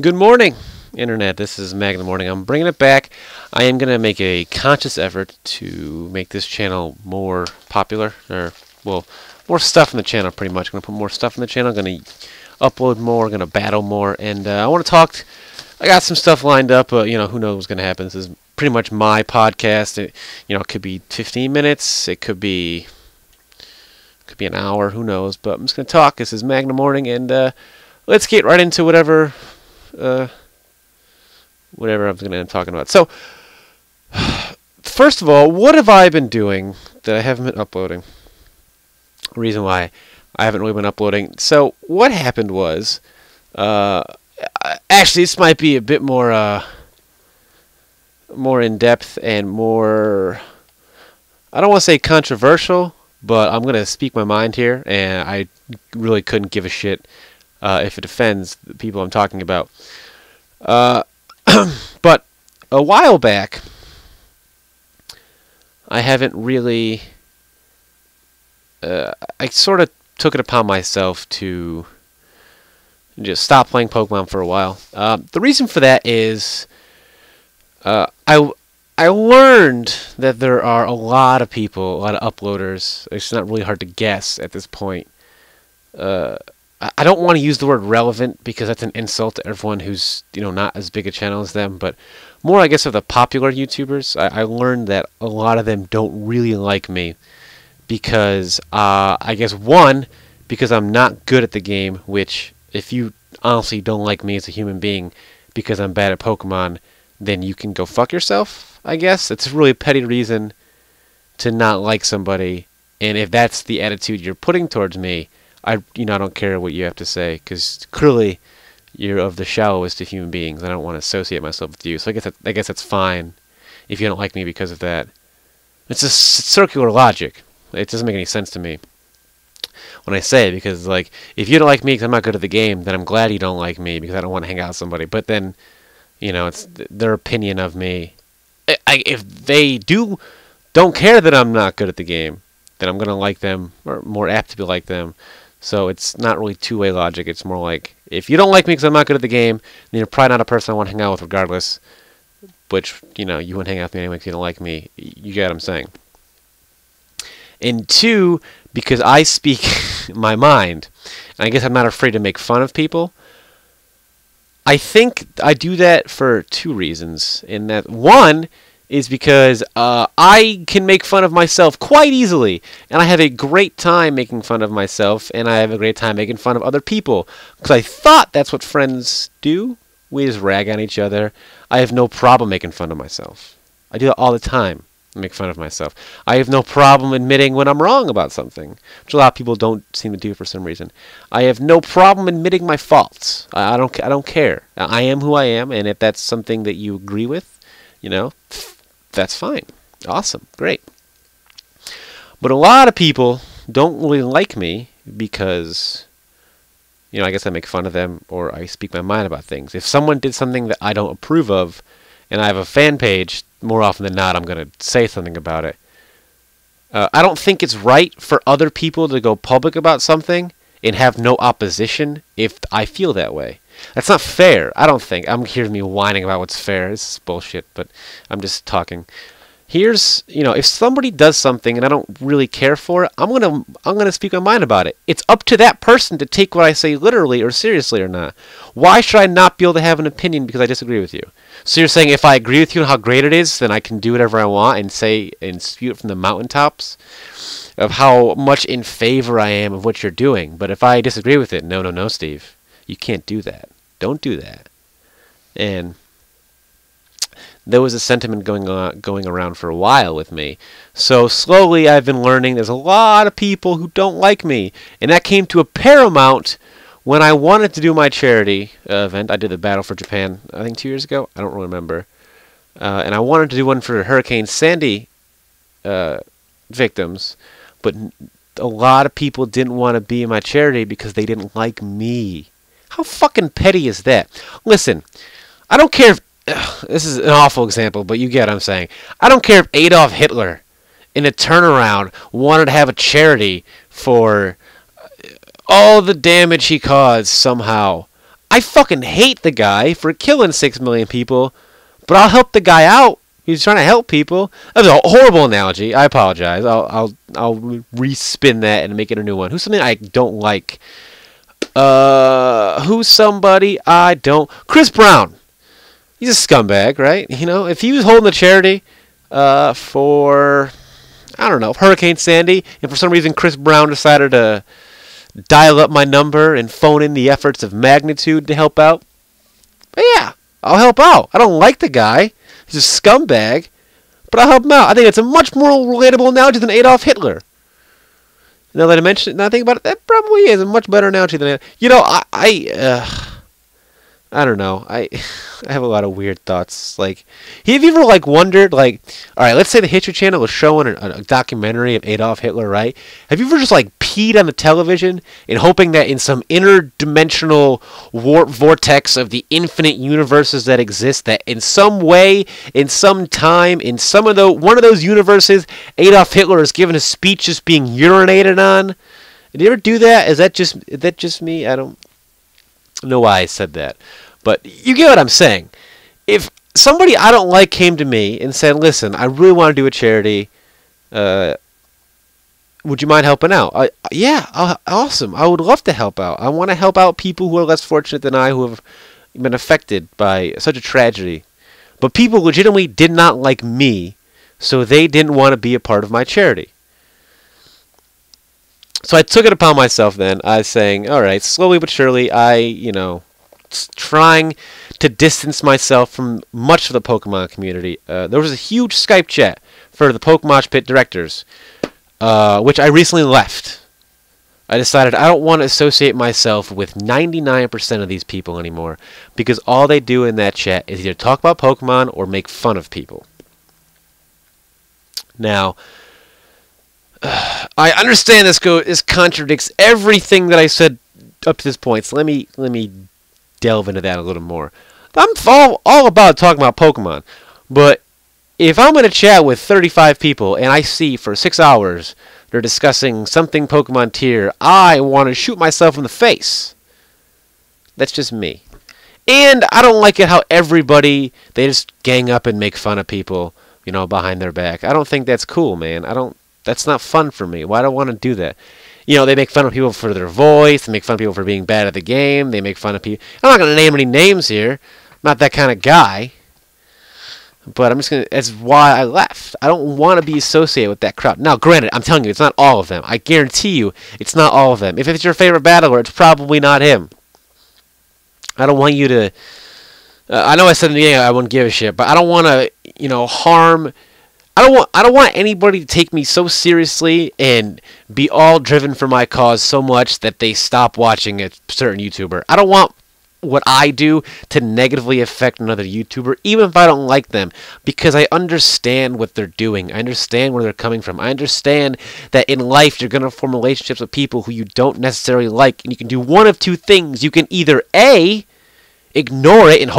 Good morning, Internet. This is Mag in the Morning. I'm bringing it back. I am going to make a conscious effort to make this channel more popular, well, more stuff in the channel, pretty much. I'm going to put more stuff in the channel. I'm going to upload more, going to battle more, and I want to talk. I got some stuff lined up, but, who knows what's going to happen. This is pretty much my podcast. It could be 15 minutes. It could be an hour. Who knows? But I'm just going to talk. This is Mag in the Morning, and let's get right into whatever I'm going to end up talking about. So, first of all, what have I been doing that I haven't been uploading? Reason why I haven't really been uploading. So, what happened was, actually, this might be a bit more in depth and more, I don't want to say controversial, but I'm going to speak my mind here, and I really couldn't give a shit if it offends the people I'm talking about. But a while back, I haven't really, I sort of took it upon myself to just stop playing Pokemon for a while. The reason for that is I learned that there are a lot of people, a lot of uploaders. It's not really hard to guess at this point. I don't want to use the word relevant because that's an insult to everyone who's not as big a channel as them, but more I guess of the popular YouTubers. I learned that a lot of them don't really like me because I guess one, because I'm not good at the game, which if you honestly don't like me as a human being because I'm bad at Pokemon, then you can go fuck yourself, I guess. It's a really petty reason to not like somebody, and if that's the attitude you're putting towards me, I don't care what you have to say, because clearly you're of the shallowest of human beings. I don't want to associate myself with you, so I guess that's fine if you don't like me because of that. It's just circular logic. It doesn't make any sense to me when I say it, because if you don't like me because I'm not good at the game, then I'm glad you don't like me because I don't want to hang out with somebody. But then, it's their opinion of me. If they don't care that I'm not good at the game, then I'm gonna like them, or more apt to be like them. So it's not really two-way logic. It's more like, if you don't like me because I'm not good at the game, then you're probably not a person I want to hang out with regardless. Which, you wouldn't hang out with me anyway because you don't like me. You get what I'm saying. And two, because I speak my mind, and I guess I'm not afraid to make fun of people. I think I do that for two reasons. In that, one is because I can make fun of myself quite easily, and I have a great time making fun of myself, and I have a great time making fun of other people, because I thought that's what friends do. We just rag on each other. I have no problem making fun of myself. I do that all the time, make fun of myself. I have no problem admitting when I'm wrong about something, which a lot of people don't seem to do for some reason. I have no problem admitting my faults. I don't care. I am who I am, and if that's something that you agree with, that's fine. Awesome. Great. But a lot of people don't really like me because, I guess I make fun of them or I speak my mind about things. If someone did something that I don't approve of and I have a fan page, more often than not, I'm going to say something about it. I don't think it's right for other people to go public about something and have no opposition if I feel that way. That's not fair, I don't think. I'm hearing me whining about what's fair. This is bullshit, but I'm just talking. Here's, if somebody does something and I don't really care for it, I'm gonna speak my mind about it. It's up to that person to take what I say literally or seriously or not. Why should I not be able to have an opinion because I disagree with you? So you're saying if I agree with you on how great it is, then I can do whatever I want and say and spew it from the mountaintops of how much in favor I am of what you're doing. But if I disagree with it, no, Steve. You can't do that. Don't do that. And there was a sentiment going around for a while with me. So slowly I've been learning there's a lot of people who don't like me. And that came to a paramount when I wanted to do my charity event. I did the Battle for Japan, I think 2 years ago. I don't really remember. And I wanted to do one for Hurricane Sandy victims. But a lot of people didn't want to be in my charity because they didn't like me. How fucking petty is that? Listen, I don't care if... this is an awful example, but you get what I'm saying. I don't care if Adolf Hitler, in a turnaround, wanted to have a charity for all the damage he caused somehow. I fucking hate the guy for killing 6 million people, but I'll help the guy out. He's trying to help people. That was a horrible analogy. I apologize. I'll respin that and make it a new one. Who's something I don't like? Who's somebody I don't... Chris Brown. He's a scumbag, right? You know, if he was holding a charity for, I don't know, Hurricane Sandy, and for some reason Chris Brown decided to dial up my number and phone in the efforts of Magnitude to help out, but yeah, I'll help out. I don't like the guy. He's a scumbag, but I'll help him out. I think it's a much more relatable analogy than Adolf Hitler. Now that I mention it, now I think about it, that probably is a much better analogy than it. You know, I don't know. I have a lot of weird thoughts. Like, have you ever like wondered, like, all right, let's say the History Channel was showing a documentary of Adolf Hitler, right? Have you ever just like peed on the television and hoping that in some interdimensional warp vortex of the infinite universes that exist, that in some way, in some time, in some of one of those universes, Adolf Hitler is given a speech just being urinated on? Did you ever do that? Is that just me? I don't know why I said that, but you get what I'm saying. If somebody I don't like came to me and said, listen, I really want to do a charity, would you mind helping out? Yeah, awesome. I would love to help out. I want to help out people who are less fortunate than I, who have been affected by such a tragedy. But people legitimately did not like me, so they didn't want to be a part of my charity. So I took it upon myself then. I was saying, all right, slowly but surely, trying to distance myself from much of the Pokemon community. There was a huge Skype chat for the Pokemon Pit directors, which I recently left. I decided I don't want to associate myself with 99% of these people anymore, because all they do in that chat is either talk about Pokemon or make fun of people. Now, I understand this contradicts everything that I said up to this point, so let me delve into that a little more. I'm all about talking about Pokemon, but if I'm in a chat with 35 people and I see for 6 hours they're discussing something Pokemon tier, I want to shoot myself in the face. That's just me. And I don't like it how everybody, they just gang up and make fun of people, behind their back. I don't think that's cool, man. That's not fun for me. Why do I want to do that? They make fun of people for their voice. They make fun of people for being bad at the game. They make fun of people. I'm not going to name any names here. I'm not that kind of guy. But I'm just going to... That's why I left. I don't want to be associated with that crowd. Now, granted, I'm telling you, it's not all of them. I guarantee you, it's not all of them. If it's your favorite battler, it's probably not him. I don't want you to... I know I said in the beginning I wouldn't give a shit, but I don't want to, harm... I don't want anybody to take me so seriously and be all driven for my cause so much that they stop watching a certain YouTuber. I don't want what I do to negatively affect another YouTuber, even if I don't like them, because I understand what they're doing. I understand where they're coming from. I understand that in life you're going to form relationships with people who you don't necessarily like, and you can do one of two things. You can either A, ignore it and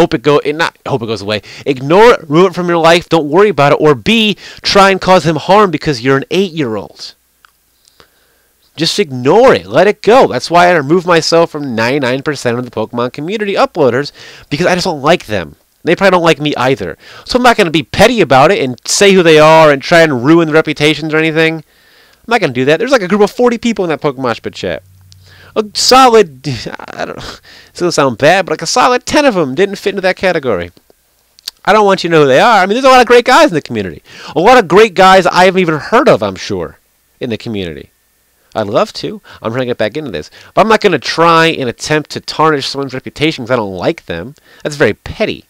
not hope it goes away. Ignore it, ruin it from your life, don't worry about it. Or B, try and cause him harm because you're an 8-year-old. Just ignore it. Let it go. That's why I remove myself from 99% of the Pokemon community uploaders, because I just don't like them. They probably don't like me either. So I'm not going to be petty about it and say who they are and try and ruin their reputations or anything. I'm not going to do that. There's like a group of 40 people in that Pokemon Spit chat. A solid, I don't know, it's going to sound bad, but like a solid 10 of them didn't fit into that category. I don't want you to know who they are. I mean, there's a lot of great guys in the community. A lot of great guys I haven't even heard of, I'm sure, in the community. I'd love to. I'm trying to get back into this. But I'm not going to try and attempt to tarnish someone's reputation because I don't like them. That's very petty.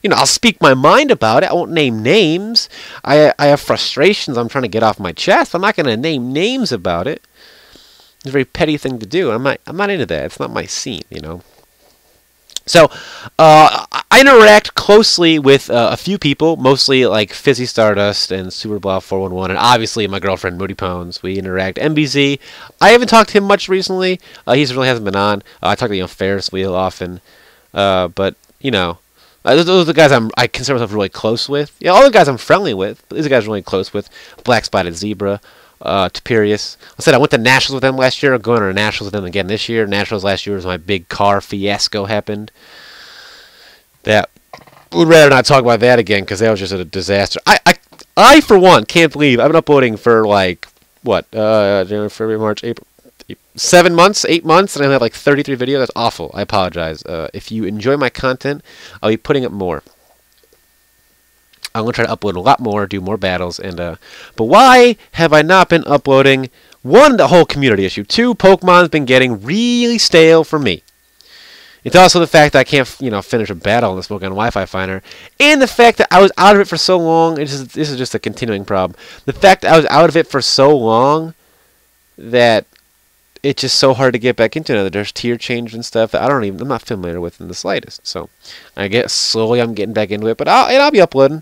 I'll speak my mind about it. I won't name names. I have frustrations I'm trying to get off my chest. I'm not going to name names about it. It's a very petty thing to do. I'm not into that. It's not my scene, So, I interact closely with a few people, mostly like Fizzy Stardust and Superblaw 411, and obviously my girlfriend Moody Pones. We interact. MBZ, I haven't talked to him much recently. He really hasn't been on. I talk to Ferris Wheel often, but those are the guys I consider myself really close with. All the guys I'm friendly with, but these are guys I'm really close with. Black Spotted Zebra. to Pirius. I said I went to Nationals with them last year. I'm going to Nationals with them again this year. Nationals last year was my big car fiasco happened. That would rather not talk about that again because that was just a disaster. I for one can't believe I've been uploading for like what January, February, March, April, 7 months, 8 months, and I have like 33 videos. That's awful. I apologize. If you enjoy my content, I'll be putting up more. I'm gonna try to upload a lot more, do more battles, and but why have I not been uploading? One, the whole community issue. Two, Pokemon's been getting really stale for me. It's also the fact that I can't, finish a battle in the Smoke on Wi-Fi Finder, and the fact that I was out of it for so long. This is just a continuing problem. The fact that I was out of it for so long that it's just so hard to get back into it. There's tier change and stuff that I'm not familiar with in the slightest. So I guess slowly I'm getting back into it, but I'll be uploading.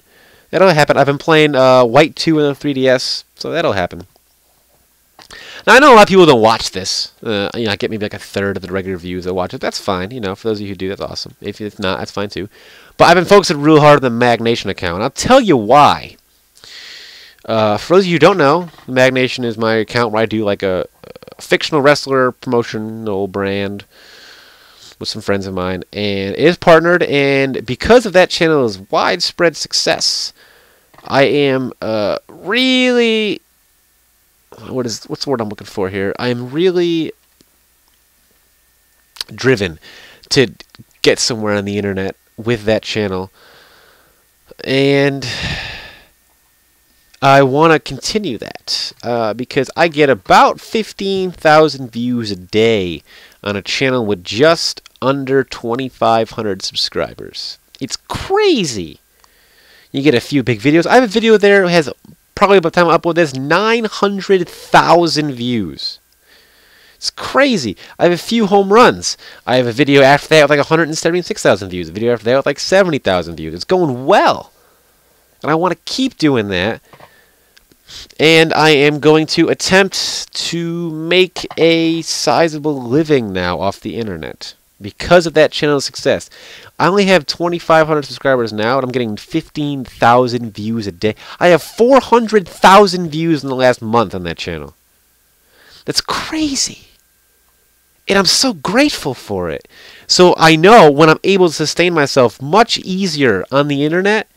That'll happen. I've been playing White 2 in the 3DS, so that'll happen. Now, I know a lot of people don't watch this. I get maybe like a third of the regular views that watch it. That's fine. For those of you who do, that's awesome. If not, that's fine too. But I've been focusing real hard on the Magnation account. I'll tell you why. For those of you who don't know, Magnation is my account where I do like a fictional wrestler promotional brand with some friends of mine, and it is partnered. And because of that channel's widespread success, I am really... what's the word I'm looking for here? I'm really driven to get somewhere on the internet with that channel, and I want to continue that because I get about 15,000 views a day on a channel with just under 2,500 subscribers. It's crazy. You get a few big videos. I have a video there that has probably by the time I upload this 900,000 views. It's crazy. I have a few home runs. I have a video after that with like 176,000 views. A video after that with like 70,000 views. It's going well. And I want to keep doing that. And I am going to attempt to make a sizable living now off the internet because of that channel's success. I only have 2,500 subscribers now, and I'm getting 15,000 views a day. I have 400,000 views in the last month on that channel. That's crazy. And I'm so grateful for it. So I know when I'm able to sustain myself much easier on the internet,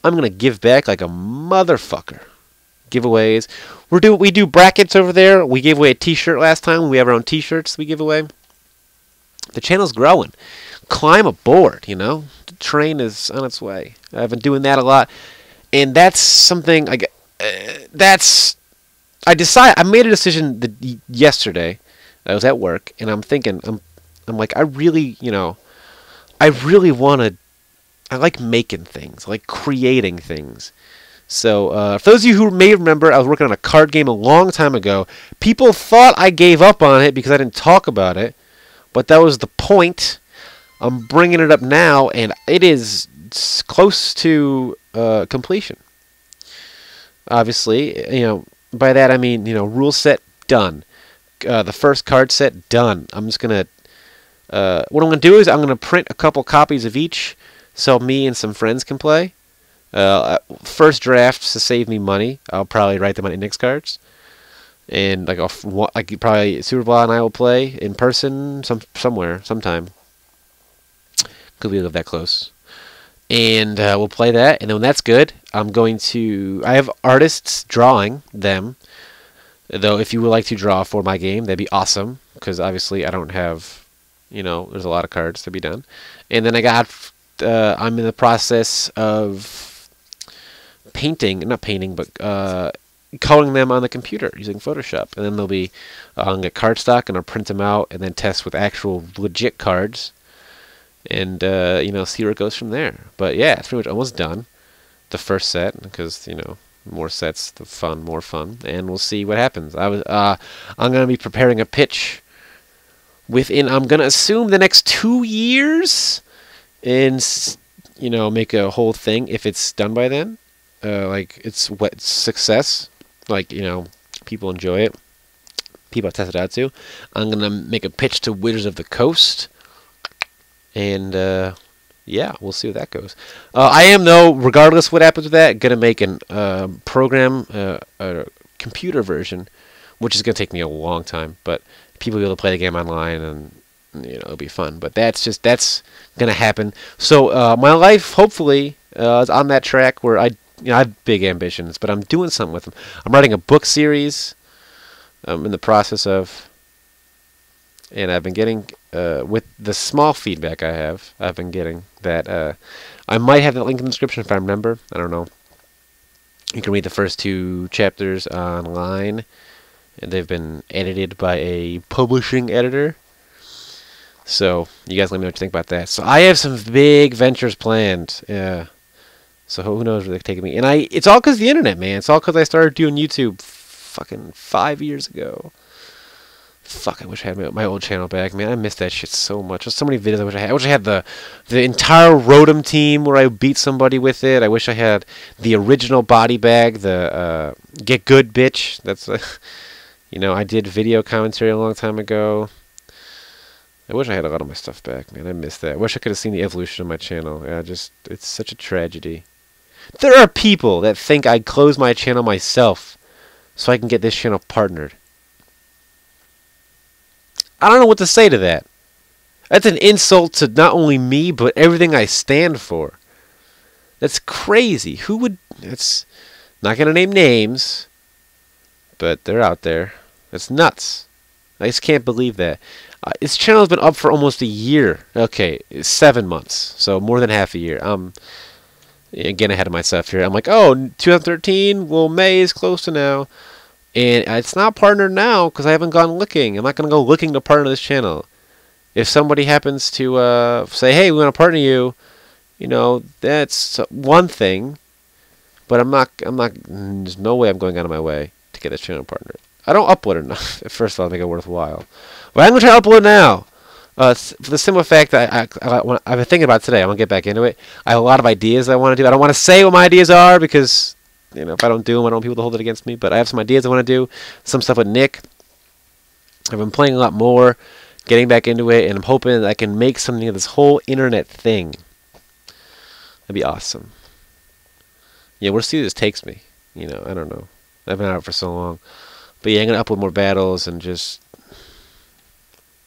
I'm going to give back like a motherfucker. Giveaways. We do brackets over there. We gave away a t-shirt last time. We have our own t-shirts we give away. The channel's growing. Climb aboard, The train is on its way. I've been doing that a lot. And that's something I made a decision yesterday. I was at work, and I'm thinking, I'm like, I really want to, I like making things, I like creating things. So, for those of you who may remember, I was working on a card game a long time ago. People thought I gave up on it because I didn't talk about it, but that was the point. I'm bringing it up now, and it is close to completion. Obviously, by that I mean, rule set done. The first card set done. I'm just gonna, what I'm gonna do is I'm gonna print a couple copies of each, so me and some friends can play. First drafts to save me money. I'll probably write them on index cards, and like probably Superblaw and I will play in person somewhere sometime. Because we live that close, and we'll play that. And then when that's good, I have artists drawing them. Though, if you would like to draw for my game, that'd be awesome. Because obviously, I don't have, there's a lot of cards to be done. And then I'm in the process of not painting, but coloring them on the computer using Photoshop. And then they'll be I'll get cardstock and I'll print them out and then test with actual legit cards. And see where it goes from there. But yeah, it's pretty much almost done. The first set, because more sets, the more fun, and we'll see what happens. I'm gonna be preparing a pitch within, I'm gonna assume, the next 2 years, and make a whole thing if it's done by then. It's success, people enjoy it, people I test it out to. I'm gonna make a pitch to Wizards of the Coast. And, yeah, we'll see where that goes. I am, though, regardless what happens with that, going to make a program, a computer version, which is going to take me a long time, but people will be able to play the game online, and it'll be fun. But that's going to happen. So my life, hopefully, is on that track where I have big ambitions, but I'm doing something with them. I'm writing a book series. I'm in the process of, and I've been getting, with the small feedback I've been getting, that I might have that link in the description if I remember. I don't know. You can read the first 2 chapters online, and they've been edited by a publishing editor. So you guys let me know what you think about that. So I have some big ventures planned. Yeah. So who knows where they're taking me? And it's all because of the internet, man. It's all because I started doing YouTube fucking 5 years ago. Fuck, I wish I had my old channel back, man. I miss that shit so much. There's so many videos I wish I had. I wish I had the entire Rotom team where I beat somebody with it. I wish I had the original body bag, the Get Good bitch. That's, I did video commentary a long time ago. I wish I had a lot of my stuff back, man. I miss that. I wish I could have seen the evolution of my channel. Yeah, it's such a tragedy. There are people that think I close my channel myself so I can get this channel partnered. I don't know what to say to that. That's an insult to not only me, but everything I stand for. That's crazy. Who would... It's not going to name names, but they're out there. That's nuts. I just can't believe that. His channel has been up for almost a year. Okay, 7 months. So more than half a year. I'm getting ahead of myself here. I'm like, oh, 2013? Well, May is close to now. And it's not partnered now because I haven't gone looking. I'm not going to go looking to partner this channel. If somebody happens to say, hey, we want to partner you, that's one thing. But there's no way I'm going out of my way to get this channel partnered. I don't upload enough. First of all, I make it worthwhile. But I'm going to try to upload now. For the simple fact that I've been thinking about today. I'm going to get back into it. I have a lot of ideas I want to do. I don't want to say what my ideas are because... if I don't do them, I don't want people to hold it against me. But I have some ideas I want to do. Some stuff with Nick. I've been playing a lot more, getting back into it, and I'm hoping that I can make something of this whole internet thing. That'd be awesome. Yeah, we'll see where this takes me. I don't know. I've been out for so long. But yeah, I'm going to upload more battles and just...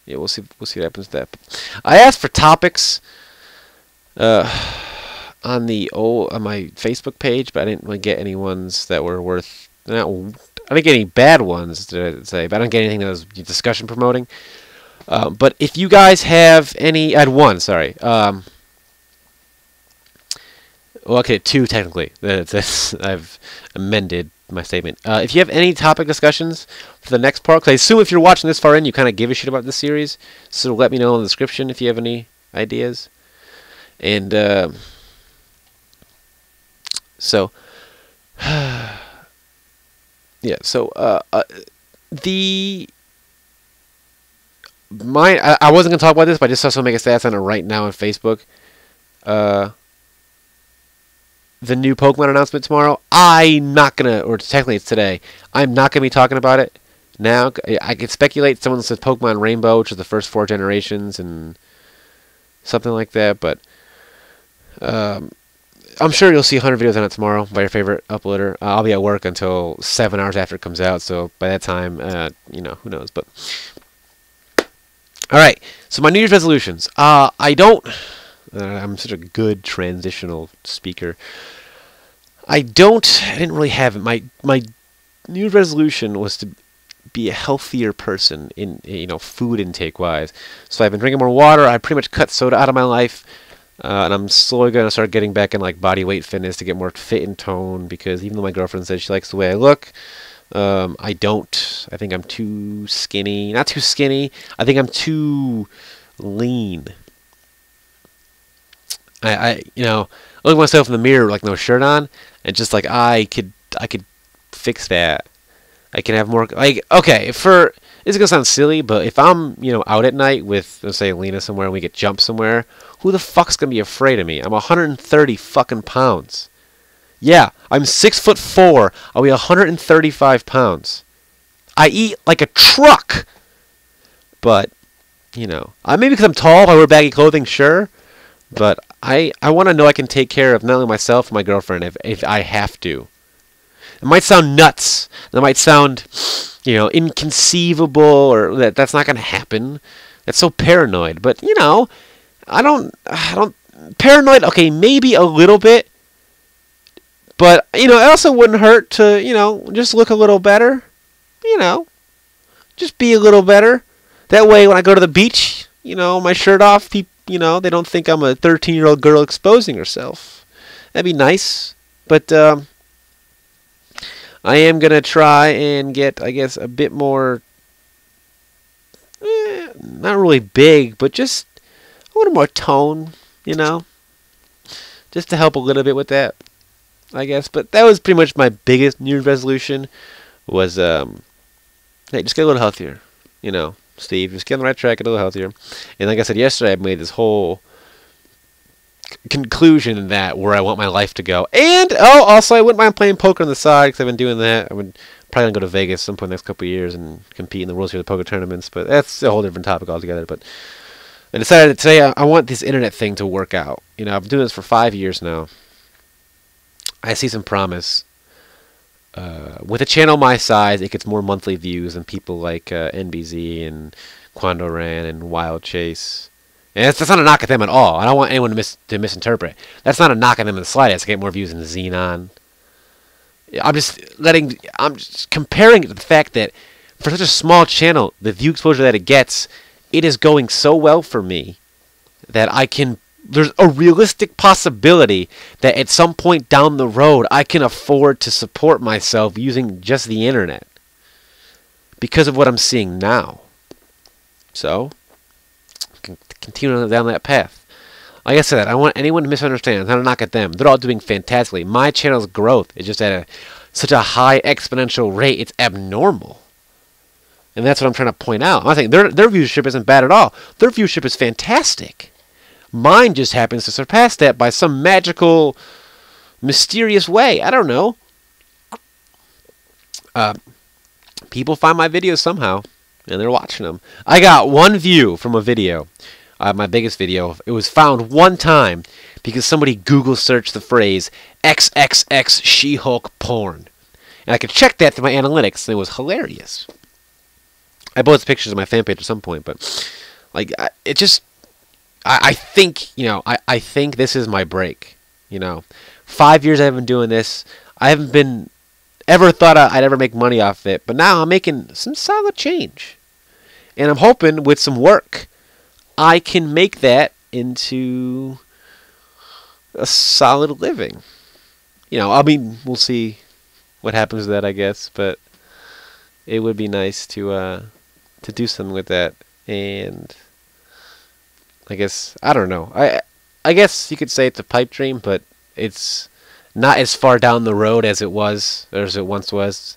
Yeah, we'll see what happens to that. I asked for topics. On my Facebook page, but I didn't really get any ones that were worth. I didn't get any bad ones to say, but I didn't get anything that was discussion promoting. But if you guys have any, I had one. Sorry. Well, okay, 2 technically. I've amended my statement. If you have any topic discussions for the next part, because I assume if you're watching this far in, you kind of give a shit about this series. So let me know in the description if you have any ideas. And so, yeah. So, I wasn't gonna talk about this, but I just saw someone make a stats on it right now on Facebook. The new Pokemon announcement tomorrow. I'm not gonna, or technically it's today. I'm not gonna be talking about it now. I could speculate someone says Pokemon Rainbow, which is the first 4 generations, and something like that. But I'm sure you'll see 100 videos on it tomorrow by your favorite uploader. I'll be at work until 7 hours after it comes out, so by that time, who knows. But all right, so my New Year's resolutions. I'm such a good transitional speaker. I didn't really have it. My New Year's resolution was to be a healthier person in food intake wise. So I've been drinking more water. I pretty much cut soda out of my life. And I'm slowly going to start getting back in body weight fitness to get more fit and tone, because even though my girlfriend says she likes the way I look, I don't. I think I'm too skinny. Not too skinny. I think I'm too lean. I look at myself in the mirror like no shirt on, and just I could fix that. I can have more okay, it's gonna sound silly, but if I'm out at night with, let's say, Lena somewhere and we get jumped somewhere, who the fuck's gonna be afraid of me? I'm 130 fucking pounds. Yeah, I'm 6'4". I'll be 135 pounds. I eat like a truck. But maybe because I'm tall, if I wear baggy clothing, sure. But I want to know I can take care of not only myself and my girlfriend if I have to. It might sound nuts. It might sound, inconceivable, or that's not going to happen. That's so paranoid. But, I don't, paranoid, okay, maybe a little bit. But, it also wouldn't hurt to, just look a little better. Just be a little better. That way, when I go to the beach, my shirt off, people, they don't think I'm a 13-year-old girl exposing herself. That'd be nice. But I am going to try and get, I guess, a bit more, not really big, but just a little more tone, just to help a little bit with that, I guess. But that was pretty much my biggest New Year's resolution was, hey, just get a little healthier, Steve, just get on the right track, get a little healthier. And like I said yesterday, I made this whole conclusion in that where I want my life to go. And, also I wouldn't mind playing poker on the side because I've been doing that. I would probably go to Vegas some point in the next couple of years and compete in the World Series of Poker tournaments, but that's a whole different topic altogether. But I decided today I want this internet thing to work out. I've been doing this for 5 years now. I see some promise. With a channel my size, it gets more monthly views than people like NBZ and Quando Ran and Wild Chase. And that's not a knock at them at all. I don't want anyone to misinterpret. That's not a knock at them in the slightest. I get more views than Xenon. I'm just comparing it to the fact that for such a small channel, the view exposure that it gets, it is going so well for me that there's a realistic possibility that at some point down the road, I can afford to support myself using just the internet because of what I'm seeing now. So, continue down that path. Like I said, I don't want anyone to misunderstand. I'm not a knock at them. They're all doing fantastically. My channel's growth is just at such a high exponential rate, it's abnormal. And that's what I'm trying to point out. I'm not saying their viewership isn't bad at all. Their viewership is fantastic. Mine just happens to surpass that by some magical, mysterious way. I don't know. People find my videos somehow, and they're watching them. I got one view from a video, my biggest video. It was found one time because somebody Google searched the phrase XXX She-Hulk porn. And I could check that through my analytics, and it was hilarious. I posted pictures on my fan page at some point, but it just... I think, I think this is my break, 5 years I've been doing this. I haven't ever thought I'd ever make money off it, but now I'm making some solid change. And I'm hoping with some work, I can make that into a solid living. We'll see what happens to that, I guess, but it would be nice to do something with that. And I guess, I don't know. I guess you could say it's a pipe dream, but it's not as far down the road as it was, or as it once was.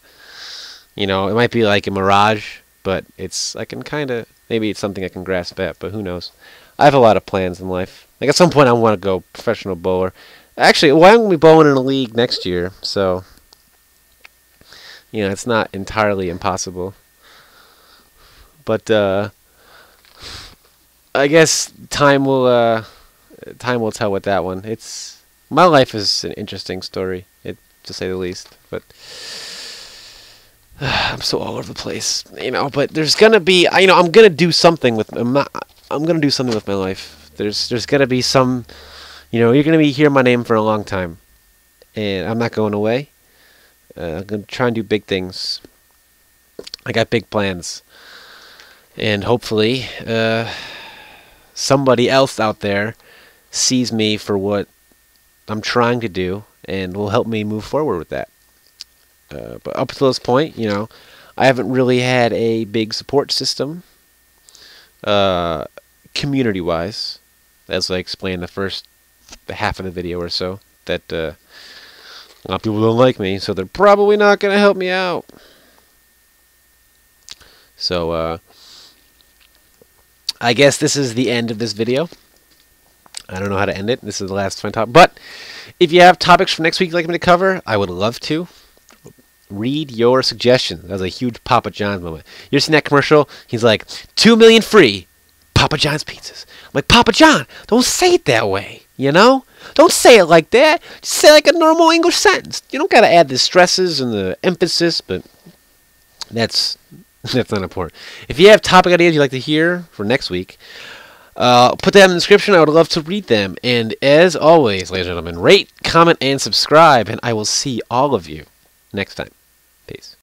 It might be like a mirage, but maybe it's something I can grasp at, but who knows. I have a lot of plans in life. At some point I want to go professional bowler. Actually, I'm going to be bowling in a league next year, so, it's not entirely impossible. But, I guess time will tell with that one. My life is an interesting story, to say the least. But I'm so all over the place, But there's gonna be, I'm gonna do something with. I'm gonna do something with my life. There's gonna be some, you're gonna be hearing my name for a long time, and I'm not going away. I'm gonna try and do big things. I got big plans, and hopefully, somebody else out there sees me for what I'm trying to do and will help me move forward with that. But up to this point, I haven't really had a big support system, community-wise, as I explained the half of the video or so, that a lot of people don't like me, so they're probably not going to help me out. So, I guess this is the end of this video. I don't know how to end it. This is the last fun topic. But if you have topics for next week you'd like me to cover, I would love to. Read your suggestions. That was a huge Papa John's moment. You ever seen that commercial? He's like, 2 million free Papa John's pizzas. I'm like, Papa John, don't say it that way, Don't say it like that. Just say it like a normal English sentence. You don't gotta add the stresses and the emphasis, but that's that's not important. If you have topic ideas you'd like to hear for next week, put that in the description. I would love to read them. And as always, ladies and gentlemen, rate, comment, and subscribe, and I will see all of you next time. Peace.